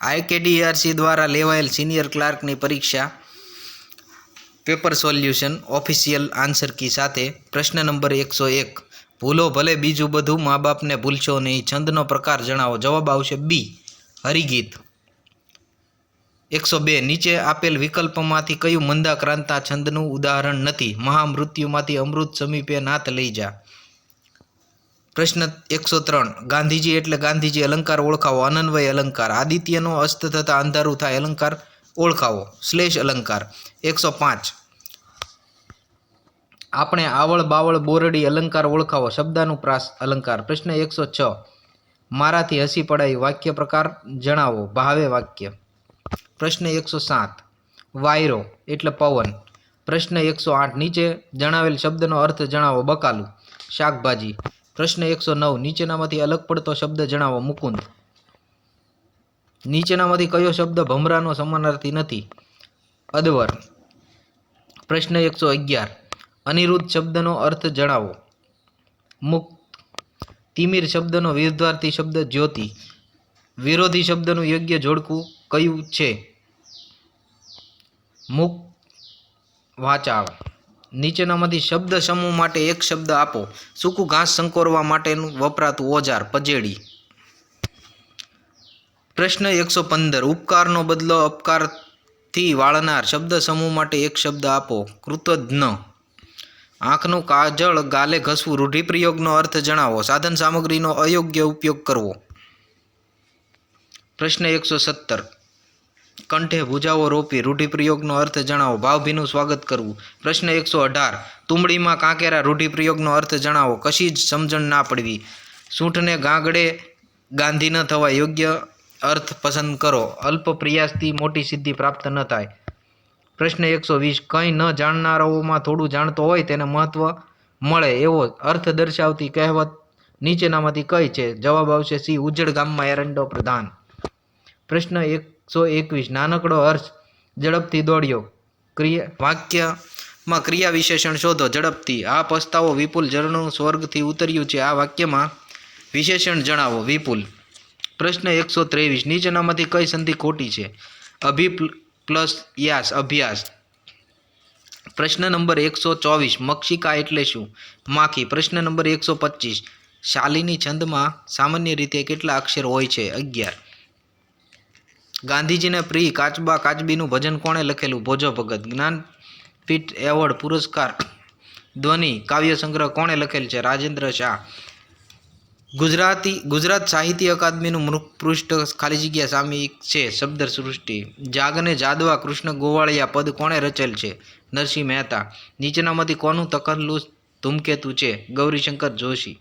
IKDRC દ્વારા લેવાયેલ senior ક્લાર્કની પરીક્ષા paper solution official answer key સાથે પ્રશ્ન નંબર 101 ભૂલો ભલે બીજું બધું મા બાપને ભૂલશો નહીં છંદનો પ્રકાર જણાવો જવાબ આવશે બી હરિગીત 102 નીચે આપેલ વિકલ્પમાંથી કયું મંદાક્રાંતા છંદનું ઉદાહરણ નથી મહામૃત્યુમાંથી અમૃત સમીપે નાત લઈ જા પ્રશ્ન 103 ગાંધીજી એટલે ગાંધીજી અલંકાર ઓળખાવો અનન્વય અલંકાર આદિત્યનો અસ્ત થતાં અંધારું થાય અલંકાર ઓળખાવો શ્લેષ અલંકાર 105 આપણે આવળ બાવળ બોરડી અલંકાર ઓળખાવો શબ્દાનુપ્રાસ અલંકાર પ્રશ્ન 106 મારાથી હસી પડાય વાક્ય પ્રકાર જણાવો ભાવે વાક્ય પ્રશ્ન 107 વાયરો એટલે પવન પ્રશ્ન 108 નીચે જણાવેલ શબ્દનો અર્થ જણાવો બકાલું શાકભાજી પ્રશ્ન 109 નીચેનામાંથી અલગ પડતો શબ્દ જણાવો મુકુંદ નીચેનામાંથી કયો શબ્દ ભમરાનો સમાનાર્થી નથી અદવર પ્રશ્ન 111 અનિરુદ્ધ શબ્દનો અર્થ જણાવો મુક્ત તિમિર શબ્દનો વિરુદ્ધાર્થી શબ્દ જ્યોતિ વિરોધી શબ્દનું યોગ્ય જોડકું કયું છે મુક વાચાળ નીચેનામાંથી શબ્દ સમૂહ માટે એક શબ્દ આપો સૂકું ઘાસ સંકોરવા માટેનું વપરાતું ઓજાર પજેડી પ્રશ્ન 115 ઉપકારનો બદલો અપકારથી વાળનાર શબ્દ સમૂહ માટે એક શબ્દ આપો કૃતજ્ઞ આંખનું કાજળ ગાલે ઘસવું રૂઢિપ્રયોગનો અર્થ જણાવો સાધન સામગ્રીનો અયોગ્ય ઉપયોગ કરવો પ્રશ્ન 117 કંઠે ભૂજાઓ રોપી રૂઢિપ્રયોગનો અર્થ જણાવો ભાવભીનું સ્વાગત કરવું પ્રશ્ન 118 તુંબડીમાં કાંકેરા રૂઢિપ્રયોગનો અર્થ જણાવો કશી જ સમજણ ના પડવી સૂંઠને ગાંગડે ગાંધી ન થવા યોગ્ય અર્થ પસંદ કરો અલ્પ પ્રયાસથી મોટી સિદ્ધિ પ્રાપ્ત ન થાય પ્રશ્ન 120 કંઈ ન જાણનારાઓમાં થોડું જાણતો હોય તેને મહત્વ મળે એવો અર્થ દર્શાવતી કહેવત નીચેનામાંથી કઈ છે જવાબ આવશે સી ઉજ્જડ ગામમાં એરંડો પ્રધાન પ્રશ્ન 121 નાનકડો હર્ષ ઝડપથી દોડ્યો વાક્યમાં ક્રિયા વિશેષણ શોધો ઝડપથી આ પસ્તાવો વિપુલ ઝરણું સ્વર્ગથી ઉતર્યું છે આ વાક્યમાં વિશેષણ જણાવો વિપુલ પ્રશ્ન 123 નીચેનામાંથી કઈ સંધિ ખોટી છે અભિ પ્લસ યાસ અભ્યાસ પ્રશ્ન નંબર 124 મક્ષિકા એટલે શું માખી પ્રશ્ન નંબર 125 શાલિની છંદમાં સામાન્ય રીતે કેટલા અક્ષર હોય છે 11 ગાંધીજીને પ્રિય કાચબા કાચબીનું ભજન કોણે લખેલું ભોજો ભગત જ્ઞાનપીઠ એવોર્ડ પુરસ્કાર ધ્વનિ કાવ્ય સંગ્રહ કોણે લખેલ છે રાજેન્દ્ર શાહ ગુજરાત સાહિત્ય અકાદમીનું મુખપૃષ્ઠ ખાલી જગ્યા સામયિક છે શબ્દ સૃષ્ટિ જાગને જાદવા કૃષ્ણ ગોવાળિયા પદ કોણે રચેલ છે નરસિંહ મહેતા નીચેનામાંથી કોનું તખલ્લુસ ધૂમકેતુ છે ગૌરીશંકર જોશી